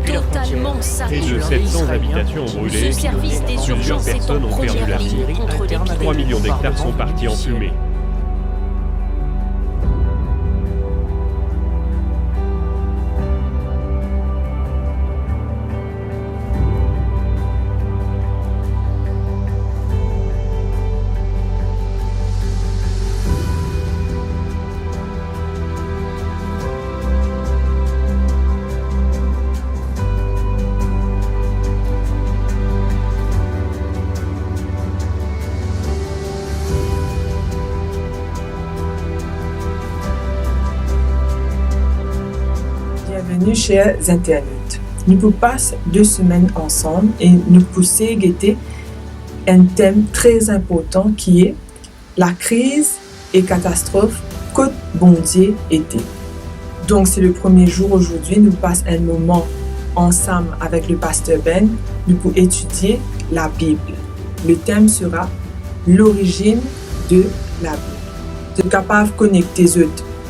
totalement Près de saturé. 700 habitations ont brûlé, Ce service des plusieurs urgences est personnes en ont perdu première la vie. ligne contre 3 millions d'hectares sont partis en fumée. Bienvenue chers internautes. Nous vous passons 2 semaines ensemble et nous poussons à guetter un thème très important qui est la crise et catastrophe que bon Dieu était. Donc c'est le premier jour aujourd'hui, nous passons un moment ensemble avec le pasteur Ben, nous pour étudier la Bible. Le thème sera l'origine de la Bible. Vous êtes capable de connecter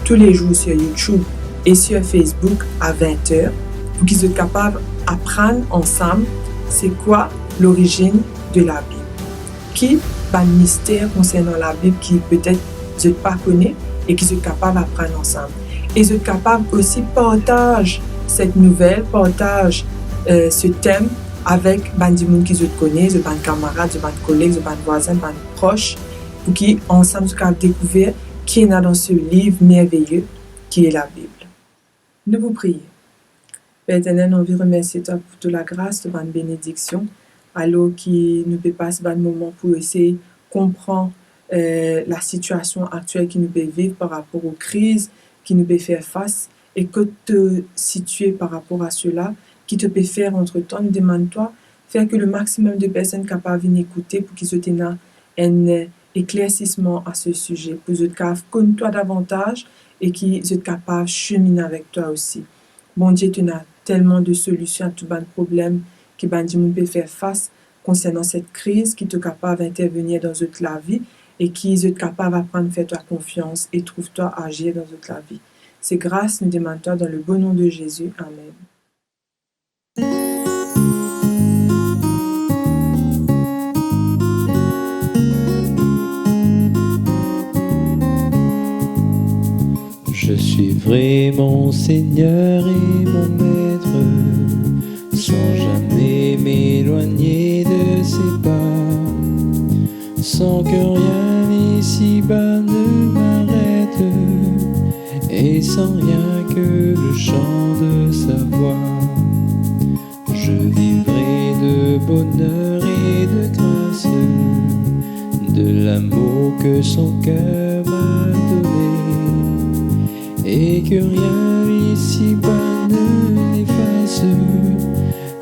tous les jours sur YouTube et sur Facebook à 20h pour qu'ils soient capables d'apprendre ensemble c'est quoi l'origine de la Bible. Qui va un mystère concernant la Bible qui peut-être vous n'êtes pas connaît et qui sont capables d'apprendre ensemble. Et vous êtes capables aussi de partager cette nouvelle, partage ce thème avec des gens qui vous connaissent, des camarades, des collègues, des voisins, des proches, pour qu'ils ensemble soient capables de découvrir qui est dans ce livre merveilleux qui est la Bible. Nous vous prions. Père éternel, nous vous remercions pour toute la grâce, de votre bénédiction, alors qui nous peut passer un moment pour essayer de comprendre la situation actuelle qui nous peut vivre par rapport aux crises qui nous peut faire face et que te situer par rapport à cela, qui te peut faire entre-temps, nous demande-toi, faire que le maximum de personnes capables de venir écouter pour qu'ils aient un éclaircissement à ce sujet, pour qu'ils soient connaissent toi davantage et qu'ils soient capables de cheminer avec toi aussi. Bon Dieu, tu as tellement de solutions à tous les problèmes que nous peut faire face concernant cette crise, qui est capable d'intervenir dans toute la vie et qui est capable d'apprendre à faire toi confiance et trouve-toi à agir dans toute la vie. C'est grâce, nous demandons dans le bon nom de Jésus. Amen. Je suivrai mon Seigneur et mon Maître, sans jamais m'éloigner de ses pas, sans que rien ici-bas ne m'arrête, et sans rien que le chant de sa voix. Je vivrai de bonheur et de grâce, de l'amour que son cœur m'a donné, et que rien ici-bas ne l'efface.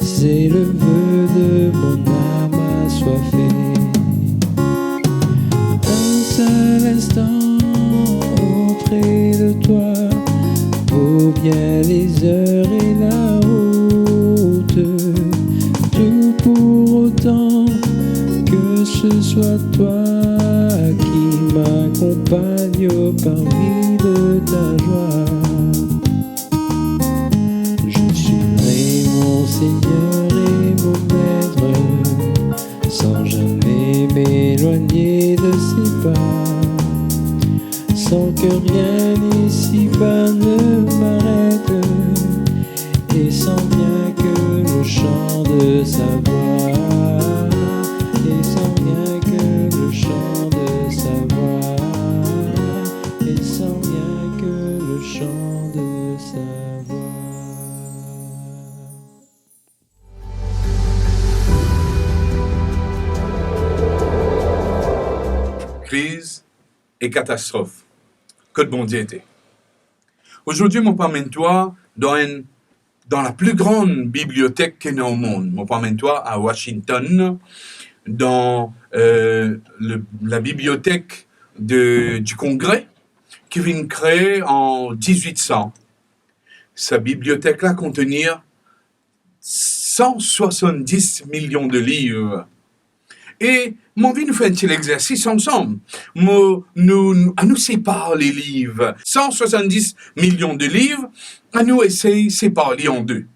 C'est le vœu de mon âme assoiffée. Un seul instant auprès de toi vaut bien les heures et la route. Tout pour autant que ce soit toi qui m'accompagne parmi de ta joie. Je suivrai mon Seigneur et mon Maître, sans jamais m'éloigner de ses pas, sans que rien ici-bas ne m'arrête, et sans bien que le chant de sa voix, et sans bien que le chant de sa voix, et sans bien que le chant de sa voix. Crise et catastrophe. Que de bon Dieu était. Aujourd'hui, mon promène-toi dans la plus grande bibliothèque qu'il y a au monde. Mon promène-toi à Washington, dans la bibliothèque du Congrès, qui vient créée en 1800. Sa bibliothèque-là contenir 170 millions de livres. Et mon envie nous fait un petit exercice ensemble. Nous séparer les livres. 170 millions de livres, à nous essayer de séparer en deux.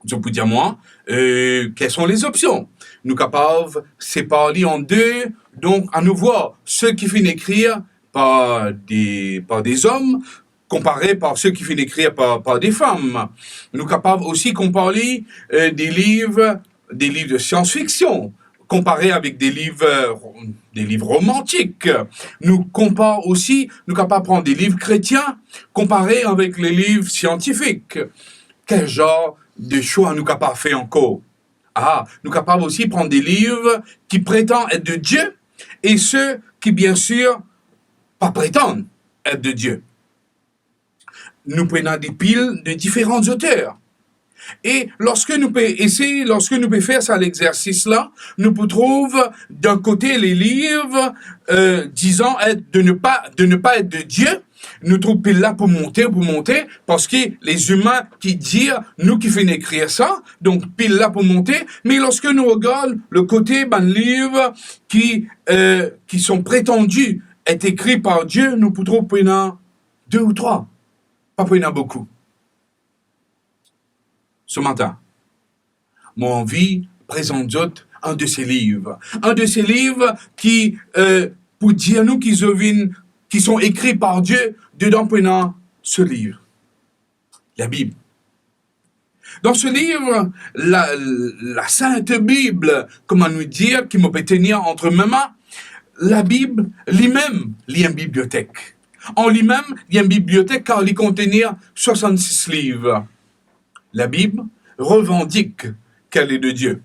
je peux dire moi, quelles sont les options? Nous capables séparer en deux, donc à nous voir ceux qui finissent d'écrire par des hommes, comparé par ceux qui finissent d'écrire par des femmes. Nous capables aussi comparer des livres de science-fiction, comparé avec des livres romantiques. Nous comparons aussi, nous capables de prendre des livres chrétiens, comparés avec les livres scientifiques. Quel genre de choix nous capables de faire encore? Nous capables aussi de prendre des livres qui prétendent être de Dieu et ceux qui, bien sûr, pas prétendent être de Dieu. Nous prenons des piles de différents auteurs. Et lorsque nous pouvons faire ça, l'exercice-là, nous pouvons trouver d'un côté les livres disant de ne pas être de Dieu. Nous trouvons pile là pour monter, parce que les humains qui disent, nous qui finissons d'écrire ça, donc pile là pour monter, mais lorsque nous regardons le côté livres qui sont prétendus être écrits par Dieu, nous pouvons trouver 2 ou 3, pas prendre beaucoup. Ce matin, mon envie présente un de ces livres. Un de ces livres qui, pour dire nous qui sont écrits par Dieu, dedans prenant ce livre. La Bible. Dans ce livre, la Sainte Bible, comment nous dire, qui me peut tenir entre mes mains, la Bible, lui-même, il y a une bibliothèque. En lui-même, il y a une bibliothèque car il contient 66 livres. La Bible revendique qu'elle est de Dieu.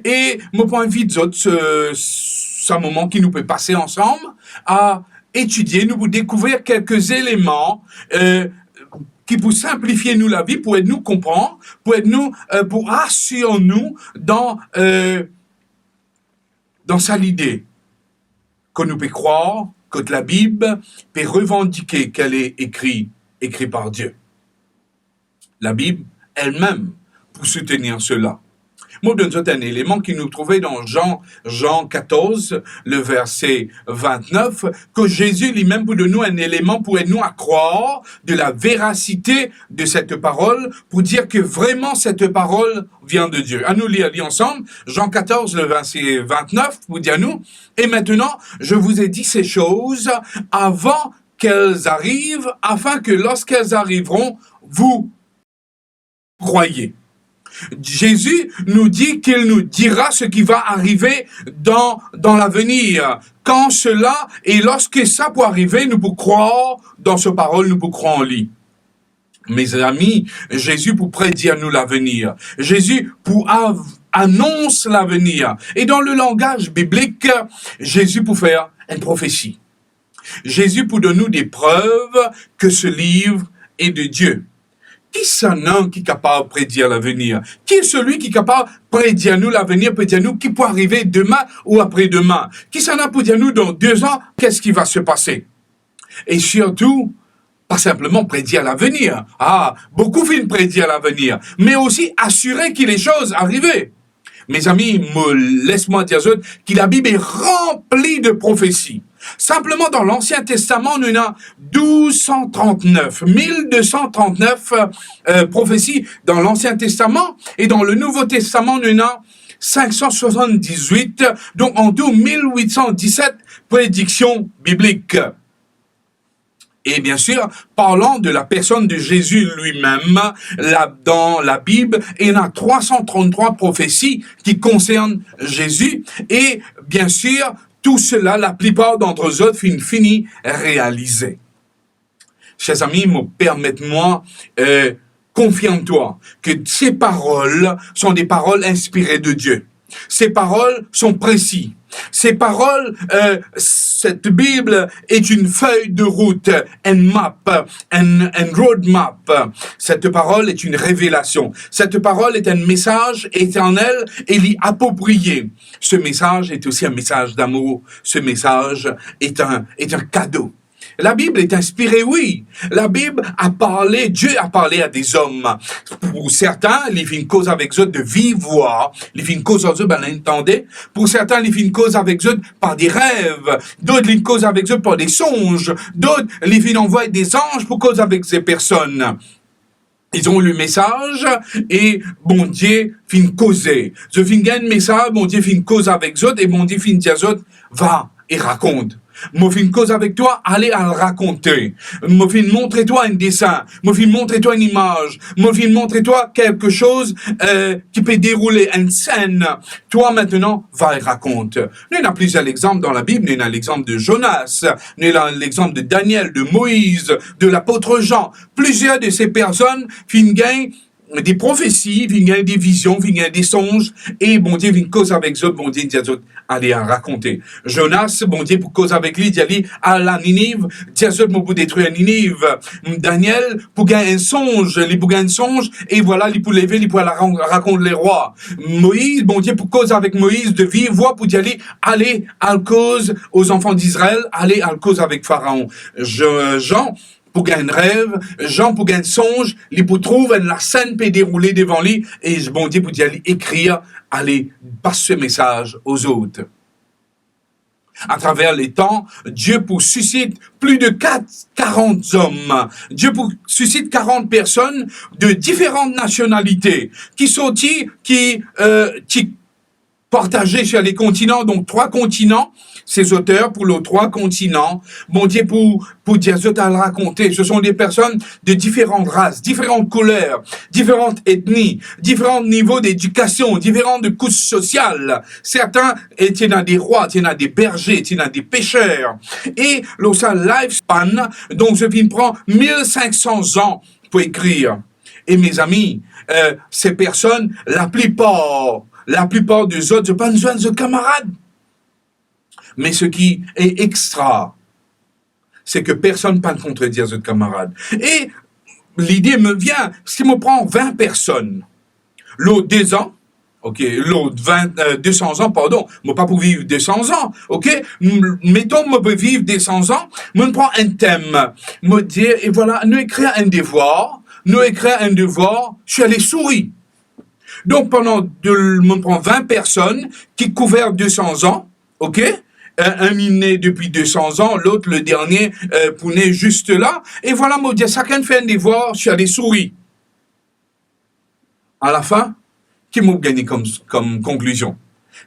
Et mon point de vue, c'est un moment qui nous peut passer ensemble à étudier, nous découvrir quelques éléments qui pour simplifier nous la vie, pour aider nous comprendre, pour assurer nous dans sa idée que nous pouvons croire que la Bible peut revendiquer qu'elle est écrite par Dieu. La Bible elle-même pour soutenir cela. Moi, je donne un élément qui nous trouvait dans Jean 14, le verset 29, que Jésus lui-même pour donner nous un élément pour aider nous à croire de la véracité de cette parole, pour dire que vraiment cette parole vient de Dieu. À nous lire ensemble, Jean 14, le verset 29, pour dire nous, et maintenant, je vous ai dit ces choses avant qu'elles arrivent, afin que lorsqu'elles arriveront, vous croyez. Jésus nous dit qu'il nous dira ce qui va arriver dans l'avenir. Quand cela, et lorsque ça peut arriver, nous pouvons croire dans ce parole, nous pouvons croire en lui. Mes amis, Jésus pour prédire nous l'avenir. Jésus pour annonce l'avenir. Et dans le langage biblique, Jésus pour faire une prophétie. Jésus pour donner nous des preuves que ce livre est de Dieu. Qui s'en est qui est capable de prédire l'avenir? Qui est celui qui est capable de prédire nous l'avenir, prédire nous qui peut arriver demain ou après-demain? Qui s'en est pour dire nous dans 2 ans, qu'est-ce qui va se passer? Et surtout, pas simplement prédire l'avenir. Beaucoup viennent prédire l'avenir, mais aussi assurer que les choses arrivent. Mes amis, laisse-moi dire que la Bible est remplie de prophéties. Simplement dans l'Ancien Testament, nous avons 1239 prophéties dans l'Ancien Testament, et dans le Nouveau Testament, nous avons 578, donc en tout 1817 prédictions bibliques. Et bien sûr, parlant de la personne de Jésus lui-même, dans la Bible, il y en a 333 prophéties qui concernent Jésus, et bien sûr, tout cela, la plupart d'entre eux finit réalisé. Chers amis, permettez-moi, confirme-toi que ces paroles sont des paroles inspirées de Dieu. Ces paroles sont précises. Ces paroles, cette Bible est une feuille de route, une map, une roadmap. Cette parole est une révélation. Cette parole est un message éternel et approprié. Ce message est aussi un message d'amour. Ce message est un cadeau. La Bible est inspirée, oui. La Bible a parlé, Dieu a parlé à des hommes. Pour certains, il fait une cause avec eux de vive voix. Il fait une cause avec eux, l'entendez. Pour certains, il fait une cause avec eux par des rêves. D'autres, il fait une cause avec eux par des songes. D'autres, il fait envoyer des anges pour cause avec ces personnes. Ils ont eu le message et bon Dieu fin causer. Je fin gagner le message, bon Dieu fin cause avec eux et bon Dieu fin dire eux, va et raconte. Moi fin cause avec toi, allez à le raconter. Moi fin montrer toi un dessin, moi fin montrer toi une image, moi fin montrer toi quelque chose qui peut dérouler une scène. Toi maintenant, va et raconte. Nous avons plusieurs exemples dans la Bible. Nous avons l'exemple de Jonas, nous avons l'exemple de Daniel, de Moïse, de l'apôtre Jean. Plusieurs de ces personnes fin gagnent des prophéties, viennent des visions, viennent des songes, et bon Dieu vient cause avec eux, bon Dieu dit à eux, allez à raconter. Jonas, bon Dieu pour cause avec lui, dit à la Ninive, dit à eux pour détruire Ninive. Daniel, pour gagner un songe, il pour gagner un songe, et voilà, il pour lever, il pour raconter les rois. Moïse, bon Dieu pour cause avec Moïse, de vive voix pour dire, allez à cause aux enfants d'Israël, allez à cause avec Pharaon. Jean, pour gagner un rêve, Jean pour gagner un songe, il pour trouver la scène peut dérouler devant lui, et bon Dieu pour dire, écrire, allez, passe ce message aux autres. À travers les temps, Dieu pour suscite plus de 40 hommes. Dieu pour suscite 40 personnes de différentes nationalités, qui sont qui partagés sur les continents, donc 3 continents, ces auteurs pour les 3 continents, bon Dieu pour dire à le raconter, ce sont des personnes de différentes races, différentes couleurs, différentes ethnies, différents niveaux d'éducation, différentes couches sociales. Certains étaient dans des rois, étaient dans des bergers, étaient dans des pêcheurs. Et le lifespan, donc je viens prendre 1500 ans pour écrire. Et mes amis, ces personnes, la plupart des autres, je pas besoin de camarades. Mais ce qui est extra, c'est que personne ne peut contredire ce camarade. Et l'idée me vient, si je prends 20 personnes, l'autre 2 ans, ok, l'autre 200 ans, pardon, moi pas pour vivre 200 ans, ok, mettons, moi pour vivre 200 ans, moi je prends un thème, me dire, et voilà, nous écrire un devoir, je suis allé sourire. Donc, je prends 20 personnes qui couvrent 200 ans, ok? Un né depuis 200 ans, l'autre, le dernier, pour né juste là. Et voilà, moi, chacun fait un devoir, je suis allé sourire. À la fin, qui m'a gagné comme conclusion?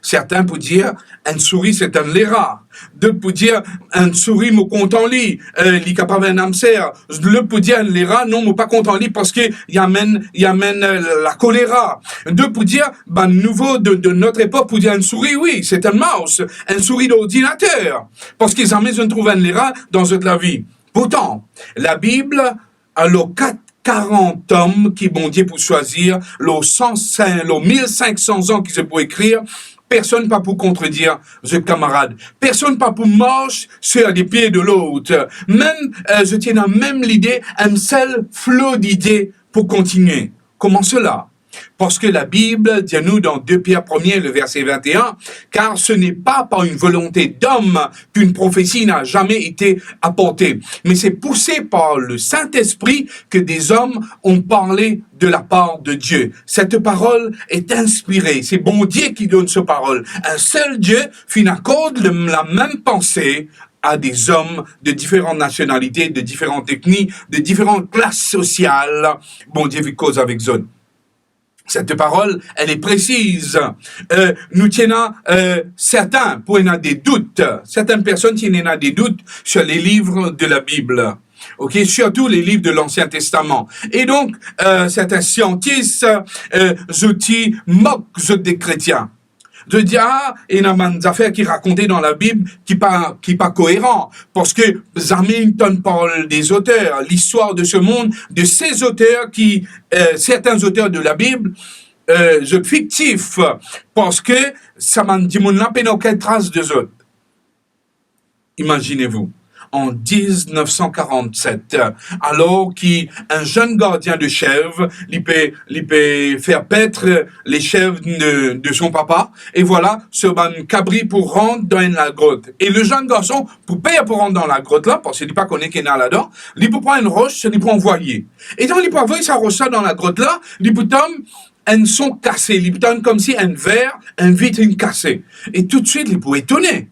Certains pour dire, un souris, c'est un léra. D'autres pour dire, un souris, me compte en lit. Il capable un hamster. L'autre pour dire, un léra, non, me pas compte en lit parce que il amène la choléra. D'autres pour dire, nouveau de notre époque, pour dire un souris, oui, c'est un mouse. Un souris d'ordinateur. Parce qu'ils amènent de trouver un léra dans toute la vie. Pourtant, la Bible a le 40 hommes qui bon Dieu pour choisir, les 1500 ans qui se pour écrire, personne pas pour contredire ce camarade. Personne pas pour marcher sur les pieds de l'autre. Même, je tiens à même l'idée, un seul flot d'idées pour continuer. Comment cela? Parce que la Bible dit à nous dans 2 Pierre 1er, le verset 21, car ce n'est pas par une volonté d'homme qu'une prophétie n'a jamais été apportée, mais c'est poussé par le Saint-Esprit que des hommes ont parlé de la part de Dieu. Cette parole est inspirée, c'est bon Dieu qui donne cette parole. Un seul Dieu accorde la même pensée à des hommes de différentes nationalités, de différentes ethnies, de différentes classes sociales. Bon Dieu vit cause avec eux. Cette parole, elle est précise. Nous tenons certains pour en avoir des doutes. Certaines personnes qui en ont des doutes sur les livres de la Bible. Ok, surtout les livres de l'Ancien Testament. Et donc, certains scientifiques, outils moquent des chrétiens. De dire, il y a des affaires qui racontées dans la Bible qui pas cohérent. Parce que, Hamilton parle des auteurs, l'histoire de ce monde, de ces auteurs qui, certains auteurs de la Bible, fictifs. Parce que, ça m'a dit, mon n'a pas aucune trace des autres. Imaginez-vous. En 1947, alors qu'un jeune gardien de chèvres, il peut faire paître les chèvres de son papa, et voilà, ce cabri pour rentrer dans la grotte. Et le jeune garçon, pour payer pour rentrer dans la grotte là, parce qu'il n'est pas connu qu'il est là-dedans, il peut prendre une roche, il peut envoyer. Et donc, il peut envoyer sa roche dans la grotte là, il peut tomber un son cassé, il peut tomber comme si un verre, un vitrine cassé. Et tout de suite, il peut étonner.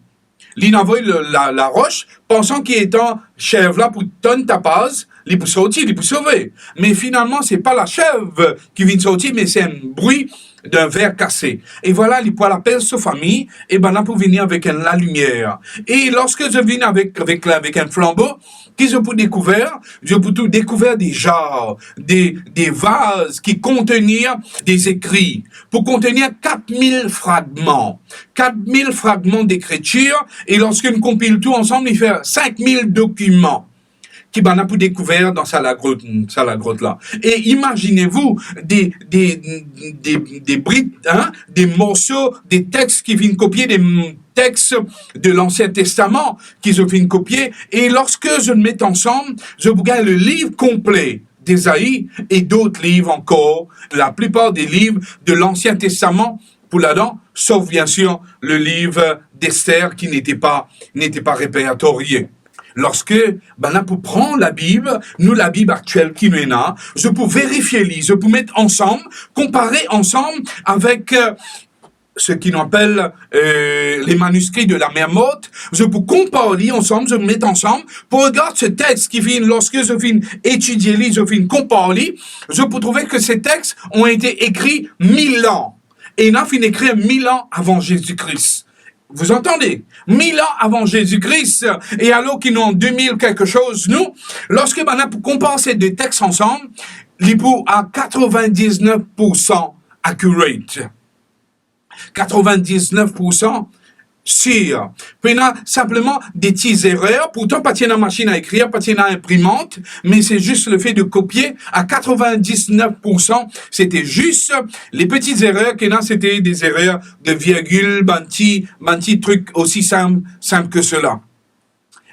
Il envoie la roche, pensant qu'il est en chèvre là pour tonne tapage, il peut sortir, il peut sauver. Mais finalement, c'est pas la chèvre qui vient sortir, mais c'est un bruit d'un verre cassé. Et voilà, il peut appeler sa famille, et ben là, pour venir avec la lumière. Et lorsque je viens avec un flambeau, qui je peux découvrir? Je peux tout découvrir des jarres, des vases qui contenir des écrits, pour contenir 4000 fragments. 4000 fragments d'écriture, et lorsqu'on compile tout ensemble, il fait 5000 documents qui ben a pour découvert dans la grotte là. Et imaginez-vous des briques, des morceaux, des textes qui viennent copier des textes de l'Ancien Testament qui viennent copier. Et lorsque je le mets ensemble, je regarde le livre complet d'Ésaïe et d'autres livres encore, la plupart des livres de l'Ancien Testament pour là-dedans, sauf bien sûr le livre d'Esther qui n'était pas répertorié. Lorsque, ben là, pour prendre la Bible actuelle qui nous est là, je peux vérifier, je peux mettre ensemble, comparer ensemble avec ce qu'on appelle les manuscrits de la même mode. Je peux comparer ensemble, je peux mettre ensemble, pour regarder ce texte qui vient, lorsque je viens étudier, je viens comparer, je peux trouver que ces textes ont été écrits 1000 ans. Et ils ont fini écrire 1000 ans avant Jésus-Christ. Vous entendez? 1000 ans avant Jésus-Christ, et alors qu'ils ont 2000 quelque chose, nous, lorsque on a comparé ces deux textes ensemble, les pour à 99% accurate. 99% sûr. Puis là, simplement des petites erreurs, pourtant pas de machine à écrire, pas de imprimante, mais c'est juste le fait de copier à 99%, c'était juste les petites erreurs qu'il y en a, c'était des erreurs de virgule, banti truc aussi simple que cela.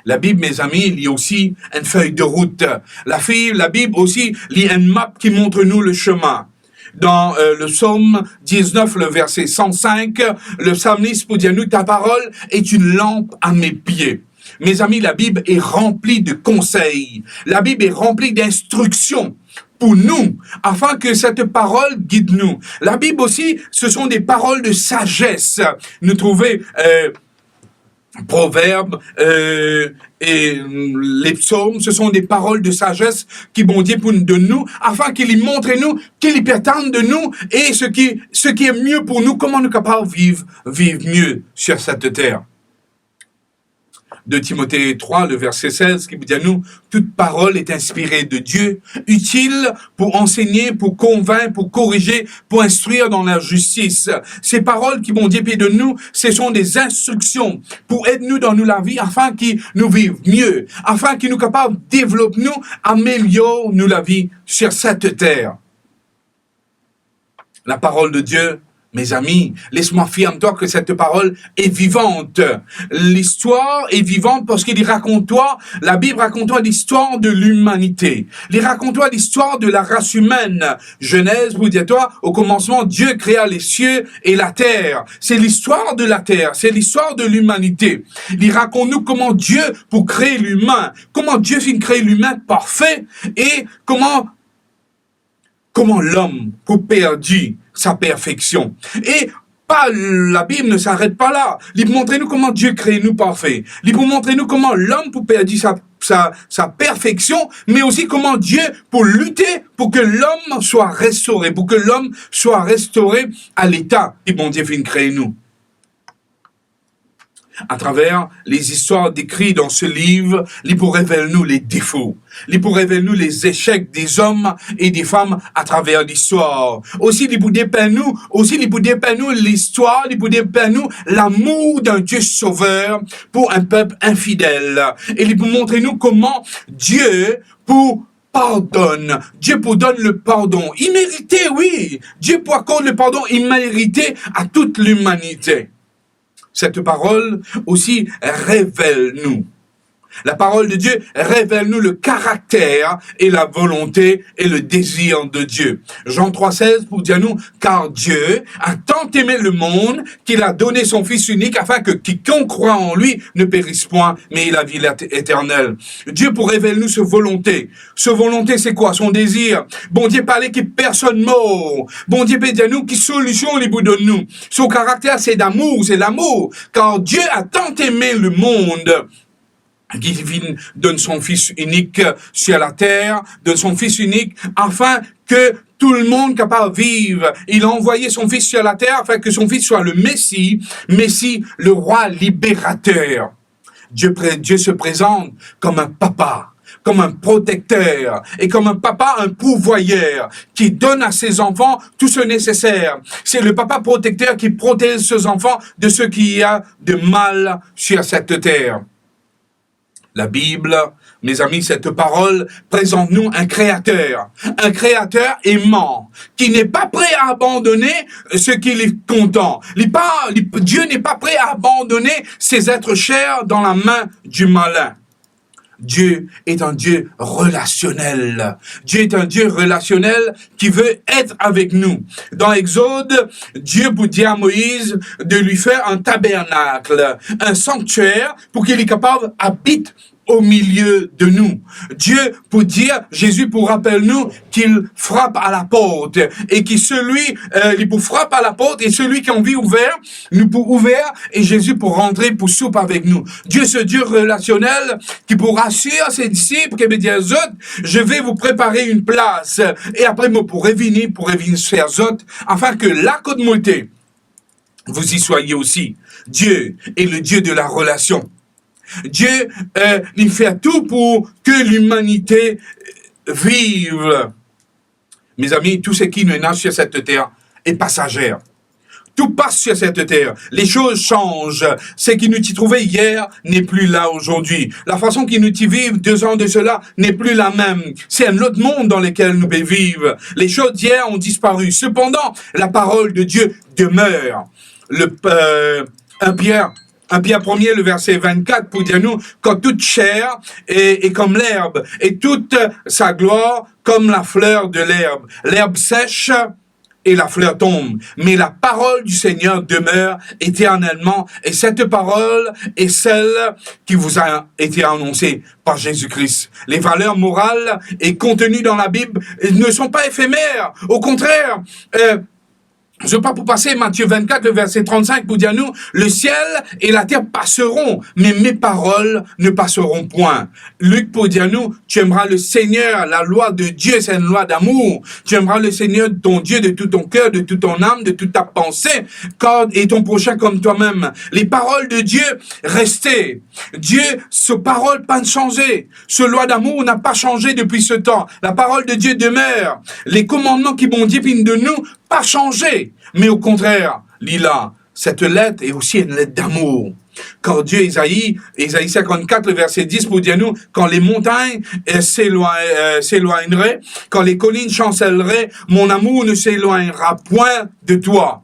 La Bible, mes amis, il y a aussi une feuille de route. La Bible aussi, il y a une map qui montre nous le chemin. Dans le psaume 19, le verset 105, le psalmiste peut dire, nous, ta parole est une lampe à mes pieds. Mes amis, la Bible est remplie de conseils. La Bible est remplie d'instructions pour nous, afin que cette parole guide nous. La Bible aussi, ce sont des paroles de sagesse. Nous trouvons Proverbes et les psaumes, ce sont des paroles de sagesse qui bon Dieu pour nous donner nous, afin qu'il y montre nous, qu'il y prétende de nous, et ce qui est mieux pour nous, comment nous sommes capables de vivre mieux sur cette terre. De Timothée 3, le verset 16, qui vous dit à nous, toute parole est inspirée de Dieu, utile pour enseigner, pour convaincre, pour corriger, pour instruire dans la justice. Ces paroles qui vont dire de nous, ce sont des instructions pour aider nous dans la vie, afin qu'ils nous vivent mieux, afin qu'ils nous capables de développer nous, améliorer nous la vie sur cette terre. La parole de Dieu, mes amis, laisse-moi affirmer-toi que cette parole est vivante. L'histoire est vivante parce qu'il raconte-toi, la Bible raconte-toi l'histoire de l'humanité. Il raconte-toi l'histoire de la race humaine. Genèse, vous dites-toi, au commencement, Dieu créa les cieux et la terre. C'est l'histoire de la terre, c'est l'histoire de l'humanité. Il raconte-nous comment Dieu, pour créer l'humain, comment Dieu finit créer l'humain parfait et comment l'homme peut perdre sa perfection. Et la Bible ne s'arrête pas là. Il peut montrer nous comment Dieu crée nous parfaits. Il peut montrer nous comment l'homme peut perdre sa perfection, mais aussi comment Dieu peut lutter pour que l'homme soit restauré, pour que l'homme soit restauré à l'état et bon Dieu finit créer nous. À travers les histoires décrites dans ce livre, il peut révéler nous les défauts. Il peut révéler nous les échecs des hommes et des femmes à travers l'histoire. Aussi, il peut dépeindre nous l'histoire, il peut dépeindre nous l'amour d'un Dieu sauveur pour un peuple infidèle. Et il peut montrer nous comment Dieu pardonne. Dieu pour donner le pardon. Immérité, oui. Dieu pour accorder le pardon immérité à toute l'humanité. Cette parole aussi révèle-nous. La parole de Dieu révèle-nous le caractère et la volonté et le désir de Dieu. Jean 3,16 pour dire nous, car Dieu a tant aimé le monde qu'il a donné son Fils unique afin que quiconque croit en lui ne périsse point, mais il a vie éternelle. Dieu pour révéler nous sa volonté. Sa volonté, c'est quoi? Son désir. Bon Dieu parlait que personne mort. Bon Dieu peut dire nous, qui solution il vous donne nous. Son caractère, c'est d'amour, c'est l'amour. Car Dieu a tant aimé le monde qui donne son Fils unique sur la terre, donne son Fils unique, afin que tout le monde capable de vivre. Il a envoyé son Fils sur la terre, afin que son Fils soit le Messie, le roi libérateur. Dieu se présente comme un papa, comme un protecteur, et comme un papa, un pourvoyeur, qui donne à ses enfants tout ce nécessaire. C'est le papa protecteur qui protège ses enfants de ce qu'il y a de mal sur cette terre. La Bible, mes amis, cette parole présente-nous un créateur aimant, qui n'est pas prêt à abandonner ce qu'il est content. Dieu n'est pas prêt à abandonner ses êtres chers dans la main du malin. Dieu est un Dieu relationnel. Dieu est un Dieu relationnel qui veut être avec nous. Dans Exode, Dieu vous dit à Moïse de lui faire un tabernacle, un sanctuaire pour qu'il est capable d'habiter au milieu de nous. Dieu pour dire, Jésus pour rappeler nous qu'il frappe à la porte et qu'il il pour frappe à la porte et celui qui a envie ouvert, nous pour ouvert et Jésus pour rentrer pour souper avec nous. Dieu, ce Dieu relationnel qui pour rassurer ses disciples, qui veut dire autres, je vais vous préparer une place et après moi pour revenir faire autres, afin que là côté moitié, vous y soyez aussi. Dieu est le Dieu de la relation. Dieu, il fait tout pour que l'humanité vive. Mes amis, tout ce qui nous est sur cette terre est passagère. Tout passe sur cette terre. Les choses changent. Ce qui nous y trouvait hier n'est plus là aujourd'hui. La façon qui nous y vivent 2 ans de cela n'est plus la même. C'est un autre monde dans lequel nous vivons. Les choses d'hier ont disparu. Cependant, la parole de Dieu demeure. 1 Pierre 1er, le verset 24, pour dire nous, quand toute chair est comme l'herbe, et toute sa gloire comme la fleur de l'herbe. L'herbe sèche et la fleur tombe, mais la parole du Seigneur demeure éternellement, et cette parole est celle qui vous a été annoncée par Jésus-Christ. Les valeurs morales et contenues dans la Bible ne sont pas éphémères. Au contraire, je ne veux pas pour passer Matthieu 24, le verset 35, pour dire nous, le ciel et la terre passeront, mais mes paroles ne passeront point. Luc pour dire nous, tu aimeras le Seigneur, la loi de Dieu, c'est une loi d'amour. Tu aimeras le Seigneur, ton Dieu, de tout ton cœur, de toute ton âme, de toute ta pensée, et ton prochain comme toi-même. Les paroles de Dieu, restez. Dieu, ce parole pas changé. Ce loi d'amour n'a pas changé depuis ce temps. La parole de Dieu demeure. Les commandements qui m'ont dit de nous, pas changé, mais au contraire, Lila, cette lettre est aussi une lettre d'amour. Quand Dieu, Isaïe 54, le verset 10, pour dire nous, quand les montagnes s'éloigneraient, quand les collines chancelleraient, mon amour ne s'éloignera point de toi.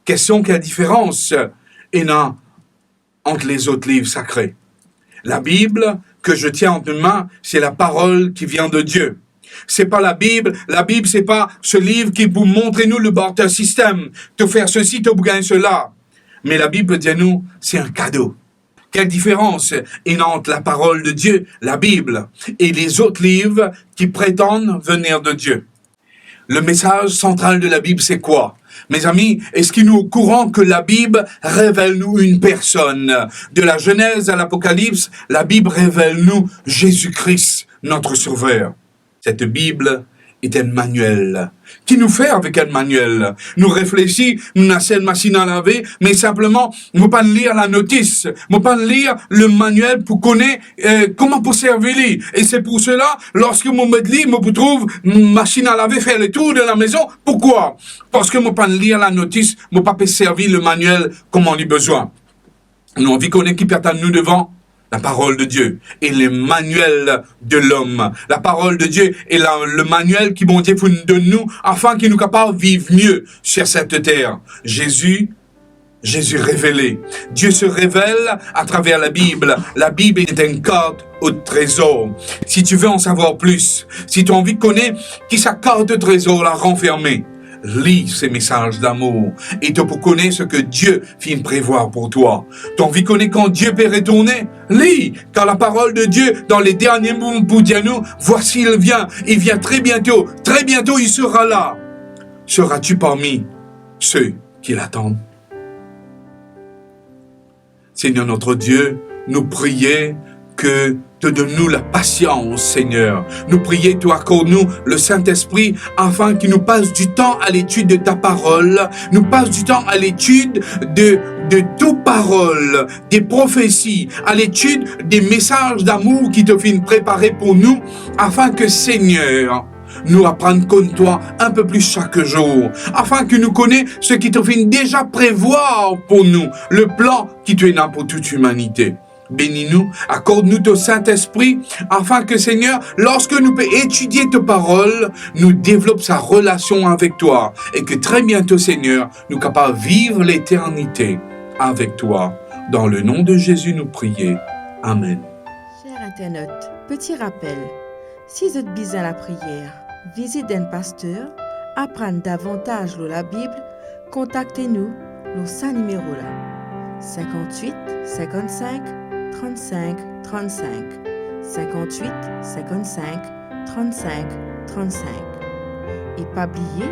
Question, quelle différence il y a entre les autres livres sacrés? La Bible que je tiens entre mes mains, c'est la parole qui vient de Dieu. C'est pas la Bible. La Bible, c'est pas ce livre qui vous montre nous le barter système. Te faire ceci, te gagner cela. Mais la Bible dit à nous, c'est un cadeau. Quelle différence est entre la parole de Dieu, la Bible, et les autres livres qui prétendent venir de Dieu? Le message central de la Bible, c'est quoi? Mes amis, est-ce qu'il nous est au courant que la Bible révèle nous une personne? De la Genèse à l'Apocalypse, la Bible révèle nous Jésus-Christ, notre Sauveur. Cette Bible est un manuel. Qui nous fait avec un manuel? Nous réfléchissons, nous n'avons pas une machine à laver, mais simplement, nous ne pas lire la notice, nous ne pas lire le manuel pour connaître comment pour servir. Et c'est pour cela, lorsque nous me lis, je trouve une machine à laver faire le tour de la maison. Pourquoi? Parce que nous ne pas lire la notice, nous ne pas servir le manuel comme on a besoin. Nous avons envie qu'on ait qui perd à nous devant. La parole de Dieu est le manuel de l'homme. La parole de Dieu est le manuel qui, bon Dieu, donne nous afin qu'il nous capable de vivre mieux sur cette terre. Jésus révélé. Dieu se révèle à travers la Bible. La Bible est une carte au trésor. Si tu veux en savoir plus, si tu as envie de connaître qui sa carte de trésor l'a renfermée, lis ces messages d'amour et tu peux connaître ce que Dieu vient prévoir pour toi. Tu as envie de connaître quand Dieu peut retourner? Lis, car la parole de Dieu dans les derniers mots pour dire nous, voici il vient très bientôt il sera là. Seras-tu parmi ceux qui l'attendent? Seigneur notre Dieu, nous prions que te donne-nous la patience, Seigneur. Nous prions, tu accordes-nous le Saint-Esprit afin qu'il nous passe du temps à l'étude de ta parole, nous passe du temps à l'étude de toute parole, des prophéties, à l'étude des messages d'amour qui te viennent préparer pour nous, afin que, Seigneur, nous apprendre comme toi un peu plus chaque jour, afin que nous connaissions ce qui te vient déjà prévoir pour nous, le plan qui te vient pour toute humanité. Bénis-nous, accorde-nous ton Saint-Esprit, afin que, Seigneur, lorsque nous pouvons étudier ta parole, nous développons sa relation avec toi, et que très bientôt, Seigneur, nous capables de vivre l'éternité avec toi. Dans le nom de Jésus, nous prions. Amen. Chers internautes, petit rappel, si vous êtes besoin la prière, visitez un pasteur, apprendre davantage la Bible, contactez-nous, nous 5 numéros là. 58 55 35 35 58 55 35 35 et pas oublier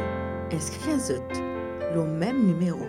inscrire le même numéro.